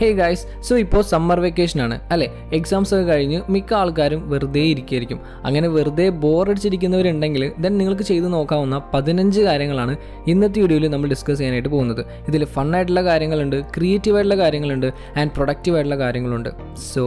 Hey guys, so ഇപ്പോൾ summer വെക്കേഷനാണ് അല്ലേ? Exams ഒക്കെ കഴിഞ്ഞ് മിക്ക ആൾക്കാരും വെറുതെ ഇരിക്കുകയായിരിക്കും. അങ്ങനെ വെറുതെ ബോറടിച്ചിരിക്കുന്നവരുണ്ടെങ്കിൽ ദെൻ നിങ്ങൾക്ക് ചെയ്ത് നോക്കാവുന്ന 15 കാര്യങ്ങളാണ് ഇന്നത്തെ വീഡിയോയിൽ നമ്മൾ ഡിസ്കസ് ചെയ്യാനായിട്ട് പോകുന്നത്. ഇതിൽ ഫണ്ണായിട്ടുള്ള കാര്യങ്ങളുണ്ട്, ക്രിയേറ്റീവായിട്ടുള്ള കാര്യങ്ങളുണ്ട് ആൻഡ് പ്രൊഡക്റ്റീവായിട്ടുള്ള കാര്യങ്ങളുണ്ട്. So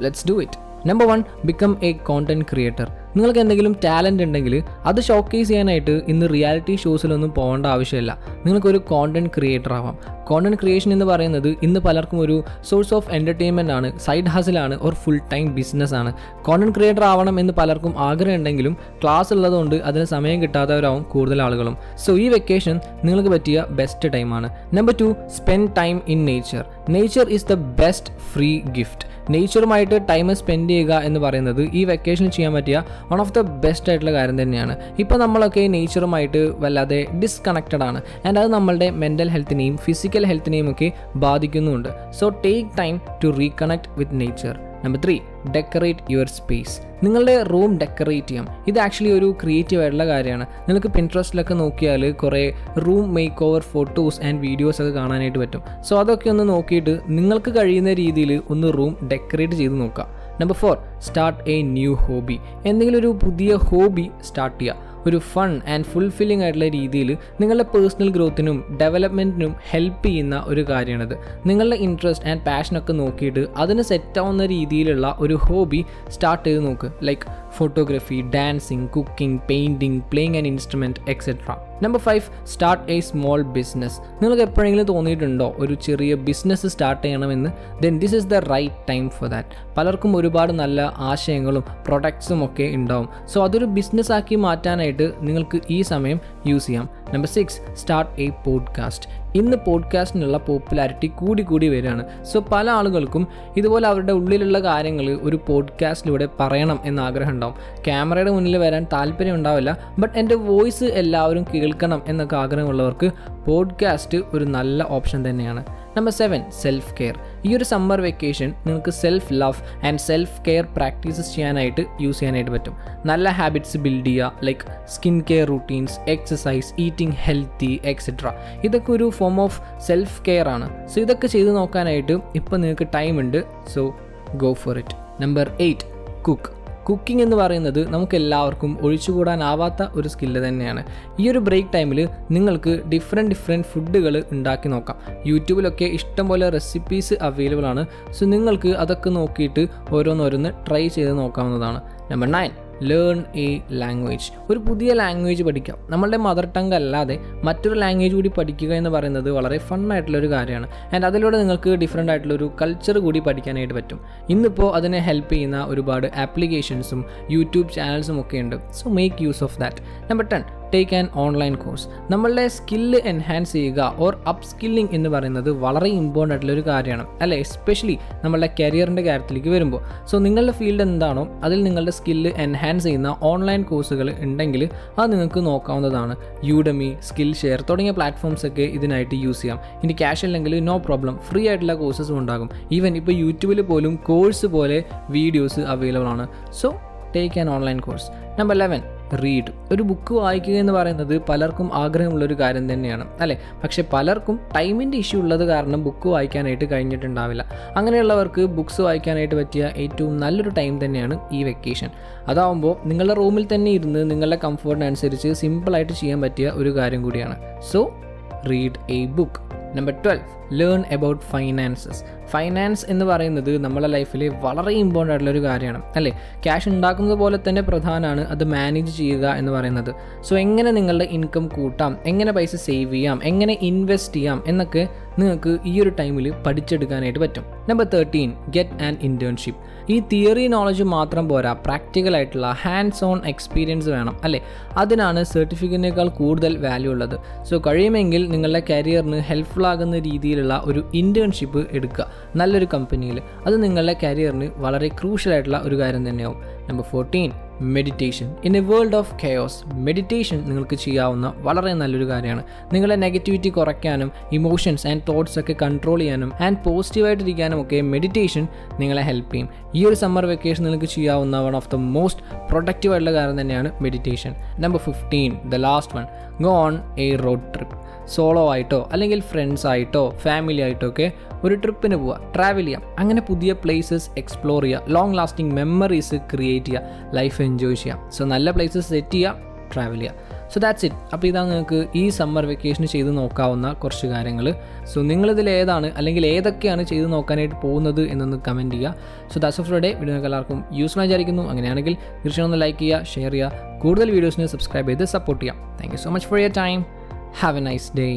let's do it. Number 1, become A content creator. നിങ്ങൾക്ക് എന്തെങ്കിലും ടാലൻറ്റ് ഉണ്ടെങ്കിൽ അത് ഷോക്കേസ് ചെയ്യാനായിട്ട് ഇന്ന് റിയാലിറ്റി ഷോസിലൊന്നും പോകേണ്ട ആവശ്യമില്ല. നിങ്ങൾക്കൊരു കോണ്ടന്റ് ക്രിയേറ്റർ ആവാം. കോണ്ടന്റ് ക്രിയേഷൻ എന്ന് പറയുന്നത് ഇന്ന് പലർക്കും ഒരു സോഴ്സ് ഓഫ് എൻ്റർടൈൻമെൻ്റ് ആണ്, സൈഡ് ഹസിലാണ്, ഓർ ഫുൾ ടൈം ബിസിനസ് ആണ്. കോണ്ടന്റ് ക്രിയേറ്റർ ആവണം എന്ന് പലർക്കും ആഗ്രഹം ഉണ്ടെങ്കിലും ക്ലാസ് ഉള്ളതുകൊണ്ട് അതിന് സമയം കിട്ടാത്തവരാവും കൂടുതൽ ആളുകളും. സോ ഈ വെക്കേഷൻ നിങ്ങൾക്ക് പറ്റിയ ബെസ്റ്റ് ടൈമാണ്. Number 2, spend time in nature. Nature is the best free gift. നേച്ചറുമായിട്ട് ടൈം സ്പെൻഡ് ചെയ്യുക എന്ന് പറയുന്നത് ഈ വെക്കേഷനിൽ ചെയ്യാൻ പറ്റിയ വൺ ഓഫ് ദ ബെസ്റ്റ് ആയിട്ടുള്ള കാര്യം തന്നെയാണ്. ഇപ്പോൾ നമ്മളൊക്കെ നേച്ചറുമായിട്ട് വല്ലാതെ ഡിസ്കണക്റ്റഡ് ആണ് ആൻഡ് അത് നമ്മളുടെ മെൻ്റൽ ഹെൽത്തിനെയും ഫിസിക്കൽ ഹെൽത്തിനെയും ഒക്കെ ബാധിക്കുന്നുമുണ്ട്. So take time to reconnect with nature. Number 3, decorate your space. നിങ്ങളുടെ റൂം ഡെക്കറേറ്റ് ചെയ്യാം. ഇത് ആക്ച്വലി ഒരു ക്രിയേറ്റീവ് ആയിട്ടുള്ള കാര്യമാണ്. നിങ്ങൾക്ക് പിൻട്രസ്റ്റിലൊക്കെ നോക്കിയാൽ കുറേ room make over photos and videos ഒക്കെ കാണാനായിട്ട് പറ്റും. സോ അതൊക്കെ ഒന്ന് നോക്കിയിട്ട് നിങ്ങൾക്ക് കഴിയുന്ന രീതിയിൽ ഒന്ന് റൂം ഡെക്കറേറ്റ് ചെയ്ത് നോക്കുക. Number 4, start A new hobby. എന്തെങ്കിലും ഒരു പുതിയ ഹോബി സ്റ്റാർട്ട് ചെയ്യുക. ഒരു ഫൺ ആൻഡ് ഫുൾഫില്ലിംഗ് ആയിട്ടുള്ള രീതിയിൽ നിങ്ങളുടെ പേഴ്സണൽ ഗ്രോത്തിനും ഡെവലപ്മെൻറ്റിനും ഹെൽപ്പ് ചെയ്യുന്ന ഒരു കാര്യമാണിത്. നിങ്ങളുടെ ഇൻട്രസ്റ്റ് ആൻഡ് പാഷനൊക്കെ നോക്കിയിട്ട് അതിന് സെറ്റാവുന്ന രീതിയിലുള്ള ഒരു ഹോബി സ്റ്റാർട്ട് ചെയ്ത് നോക്ക്. Like photography, dancing, cooking, painting, playing an instrument etcetera. Number 5, start a small business. നിങ്ങൾക്ക് എപ്പോഴെങ്കിലും തോന്നിയിട്ടുണ്ടോ ഒരു ചെറിയ ബിസിനസ് സ്റ്റാർട്ട് ചെയ്യണമെന്ന്? Then this is the right time for that. പലർക്കും ഒരുപാട് നല്ല ആശയങ്ങളും പ്രൊഡക്ട്സും ഒക്കെ ഉണ്ടാവും. സോ അതൊരു ബിസിനസ്സാക്കി മാറ്റാനായിട്ട് നിങ്ങൾക്ക് ഈ സമയം യൂസ് ചെയ്യാം. Number 6, start A podcast. ഇന്ന് പോഡ്കാസ്റ്റിനുള്ള പോപ്പുലാരിറ്റി കൂടി വരികയാണ്. സോ പല ആളുകൾക്കും ഇതുപോലെ അവരുടെ ഉള്ളിലുള്ള കാര്യങ്ങൾ ഒരു പോഡ്കാസ്റ്റിലൂടെ പറയണം എന്ന ആഗ്രഹം ഉണ്ടാവും. ക്യാമറയുടെ മുന്നിൽ വരാൻ താല്പര്യം ഉണ്ടാവില്ല, ബട്ട് എൻ്റെ വോയിസ് എല്ലാവരും കേൾക്കണം എന്നൊക്കെ ആഗ്രഹമുള്ളവർക്ക് പോഡ്കാസ്റ്റ് ഒരു നല്ല ഓപ്ഷൻ തന്നെയാണ്. Number 7, self care. ഈ ഒരു സമ്മർ വെക്കേഷൻ നിങ്ങൾക്ക് self love and self care practices ചെയ്യാനായിട്ട് യൂസ് ചെയ്യാനായിട്ട് പറ്റും. നല്ല ഹാബിറ്റ്സ് ബിൽഡ് ചെയ്യുക, like skin care routines, exercise, eating healthy etcetera. ഇതൊക്കെ ഒരു ഫോം ഓഫ് സെൽഫ് കെയർ ആണ്. സോ ഇതൊക്കെ ചെയ്ത് നോക്കാനായിട്ട് ഇപ്പോൾ നിങ്ങൾക്ക് ടൈം ഉണ്ട്. So go for it. Number 8, cook. Cooking എന്ന് പറയുന്നത് നമുക്ക് എല്ലാവർക്കും ഒഴിച്ചുകൂടാനാവാത്ത ഒരു സ്കില്ല് തന്നെയാണ്. ഈ ഒരു ബ്രേക്ക് ടൈമിൽ നിങ്ങൾക്ക് ഡിഫറെൻറ്റ് ഫുഡുകൾ ഉണ്ടാക്കി നോക്കാം. യൂട്യൂബിലൊക്കെ ഇഷ്ടംപോലെ റെസിപ്പീസ് അവൈലബിൾ ആണ്. സോ നിങ്ങൾക്ക് അതൊക്കെ നോക്കിയിട്ട് ഓരോന്നോരോന്ന് ട്രൈ ചെയ്ത് നോക്കാവുന്നതാണ്. Number 9, learn A language. ഒരു പുതിയ ലാംഗ്വേജ് പഠിക്കാം. നമ്മളുടെ മദർ ടങ് അല്ലാതെ മറ്റൊരു ലാംഗ്വേജ് കൂടി പഠിക്കുക എന്ന് പറയുന്നത് വളരെ ഫണ്ണായിട്ടുള്ളൊരു കാര്യമാണ്. ആൻഡ് അതിലൂടെ നിങ്ങൾക്ക് ഡിഫറെൻ്റ് ആയിട്ടുള്ളൊരു കൾച്ചർ കൂടി പഠിക്കാനായിട്ട് പറ്റും. ഇന്നിപ്പോൾ അതിനെ ഹെൽപ്പ് ചെയ്യുന്ന ഒരുപാട് ആപ്ലിക്കേഷൻസും യൂട്യൂബ് ചാനൽസും ഒക്കെ ഉണ്ട്. So make use of that. Number 10, take an online course. നമ്മളുടെ സ്കില്ല് എൻഹാൻസ് ചെയ്യുക ഓർ അപ്പ് സ്കില്ലിംഗ് എന്ന് പറയുന്നത് വളരെ ഇമ്പോർട്ടൻ്റ് ആയിട്ടുള്ളൊരു കാര്യമാണ് അല്ലേ? എസ്പെഷ്യലി നമ്മളുടെ കരിയറിൻ്റെ കാര്യത്തിലേക്ക് വരുമ്പോൾ. സോ നിങ്ങളുടെ ഫീൽഡ് എന്താണോ അതിൽ നിങ്ങളുടെ സ്കില്ല് എൻഹാൻസ് ചെയ്യുന്ന ഓൺലൈൻ കോഴ്സുകൾ ഉണ്ടെങ്കിൽ അത് നിങ്ങൾക്ക് നോക്കാവുന്നതാണ്. യൂഡമി, സ്കിൽ ഷെയർ തുടങ്ങിയ പ്ലാറ്റ്ഫോംസ് ഒക്കെ ഇതിനായിട്ട് യൂസ് ചെയ്യാം. ഇനി ക്യാഷ് അല്ലെങ്കിൽ നോ പ്രോബ്ലം, ഫ്രീ ആയിട്ടുള്ള കോഴ്സസും ഉണ്ടാകും. ഈവൻ ഇപ്പോൾ യൂട്യൂബിൽ പോലും കോഴ്സ് പോലെ വീഡിയോസ് അവൈലബിൾ ആണ്. So take an online course. Number 11, read. ഒരു ബുക്ക് വായിക്കുക എന്ന് പറയുന്നത് പലർക്കും ആഗ്രഹമുള്ളൊരു കാര്യം തന്നെയാണ് അല്ലേ? പക്ഷേ പലർക്കും ടൈമിൻ്റെ ഇഷ്യൂ ഉള്ളത് കാരണം ബുക്ക് വായിക്കാനായിട്ട് കഴിഞ്ഞിട്ടുണ്ടാവില്ല. അങ്ങനെയുള്ളവർക്ക് ബുക്സ് വായിക്കാനായിട്ട് പറ്റിയ ഏറ്റവും നല്ലൊരു ടൈം തന്നെയാണ് ഈ വെക്കേഷൻ. അതാവുമ്പോൾ നിങ്ങളുടെ റൂമിൽ തന്നെ ഇരുന്ന് നിങ്ങളുടെ കംഫർട്ടിനനുസരിച്ച് സിമ്പിളായിട്ട് ചെയ്യാൻ പറ്റിയ ഒരു കാര്യം കൂടിയാണ്. So read A book. Number 12, learn about finances. Finance എന്ന് പറയുന്നത് നമ്മുടെ ലൈഫിൽ വളരെ ഇമ്പോർട്ടൻ്റ് ആയിട്ടുള്ളൊരു കാര്യമാണ് അല്ലേ? ക്യാഷ് ഉണ്ടാക്കുന്നത് പോലെ തന്നെ പ്രധാനമാണ് അത് മാനേജ് ചെയ്യുക എന്ന് പറയുന്നത്. സോ എങ്ങനെ നിങ്ങളുടെ ഇൻകം കൂട്ടാം, എങ്ങനെ പൈസ സേവ് ചെയ്യാം, എങ്ങനെ ഇൻവെസ്റ്റ് ചെയ്യാം എന്നൊക്കെ നിങ്ങൾക്ക് ഈ ഒരു ടൈമിൽ പഠിച്ചെടുക്കാനായിട്ട് പറ്റും. Number 13, get an internship. ഈ തിയറി നോളജ് മാത്രം പോരാ, പ്രാക്ടിക്കലായിട്ടുള്ള ഹാൻഡ്സ് ഓൺ എക്സ്പീരിയൻസ് വേണം അല്ലേ? അതിനാണ് സർട്ടിഫിക്കറ്റിനേക്കാൾ കൂടുതൽ വാല്യൂ ഉള്ളത്. സോ കഴിയുമെങ്കിൽ നിങ്ങളുടെ കരിയറിന് ഹെൽപ്ഫുൾ ആകുന്ന രീതിയിലുള്ള ഒരു ഇൻറ്റേൺഷിപ്പ് എടുക്കുക നല്ലൊരു കമ്പനിയിൽ. അത് നിങ്ങളുടെ കരിയറിന് വളരെ ക്രൂഷ്യൽ ആയിട്ടുള്ള ഒരു കാര്യം തന്നെയാവും. Number 14, meditation. In A world of chaos, meditation നിങ്ങൾക്ക് ചെയ്യാവുന്ന വളരെ നല്ലൊരു കാര്യമാണ്. നിങ്ങളുടെ നെഗറ്റിവിറ്റി കുറയ്ക്കാനും ഇമോഷൻസ് ആൻഡ് തോട്ട്സ് ഒക്കെ കൺട്രോൾ ചെയ്യാനും ആൻഡ് പോസിറ്റീവായിട്ടിരിക്കാനും ഒക്കെ മെഡിറ്റേഷൻ നിങ്ങളെ ഹെൽപ്പ് ചെയ്യും. ഈ ഒരു സമ്മർ വെക്കേഷൻ നിങ്ങൾക്ക് ചെയ്യാവുന്ന one of the most productive ആയിട്ടുള്ള കാര്യം തന്നെയാണ് meditation. Number 15, the last one, go on A road trip. Solo ആയിട്ടോ അല്ലെങ്കിൽ ഫ്രണ്ട്സ് ആയിട്ടോ ഫാമിലി ആയിട്ടോ ഒക്കെ ഒരു ട്രിപ്പിന് പോവുക, ട്രാവൽ ചെയ്യാം. അങ്ങനെ പുതിയ പ്ലേസസ് എക്സ്പ്ലോർ ചെയ്യുക, ലോങ് ലാസ്റ്റിംഗ് മെമ്മറീസ് ക്രിയേറ്റ് ചെയ്യുക, ലൈഫ് എൻജോയ് ചെയ്യാം. സോ നല്ല പ്ലേസസ് സെറ്റ് ചെയ്യുക, ട്രാവൽ ചെയ്യുക. So that's it. അപ്പോൾ ഇതാണ് നിങ്ങൾക്ക് ഈ സമ്മർ വെക്കേഷന് ചെയ്ത് നോക്കാവുന്ന കുറച്ച് കാര്യങ്ങൾ. സോ നിങ്ങളിതിൽ ഏതാണ് അല്ലെങ്കിൽ ഏതൊക്കെയാണ് ചെയ്ത് നോക്കാനായിട്ട് പോകുന്നത് എന്നൊന്ന് കമൻറ്റ് ചെയ്യുക. So that's off for day. Video നിങ്ങൾക്ക് എല്ലാവർക്കും യൂസ്ഫുൾ വിചാരിക്കുന്നു. അങ്ങനെയാണെങ്കിൽ തീർച്ചയായും ഒന്ന് ലൈക്ക് ചെയ്യുക, ഷെയർ ചെയ്യുക, കൂടുതൽ വീഡിയോസിന് സബ്സ്ക്രൈബ് ചെയ്ത് സപ്പോർട്ട് ചെയ്യാം. Thank you so much for your time. Have A nice day.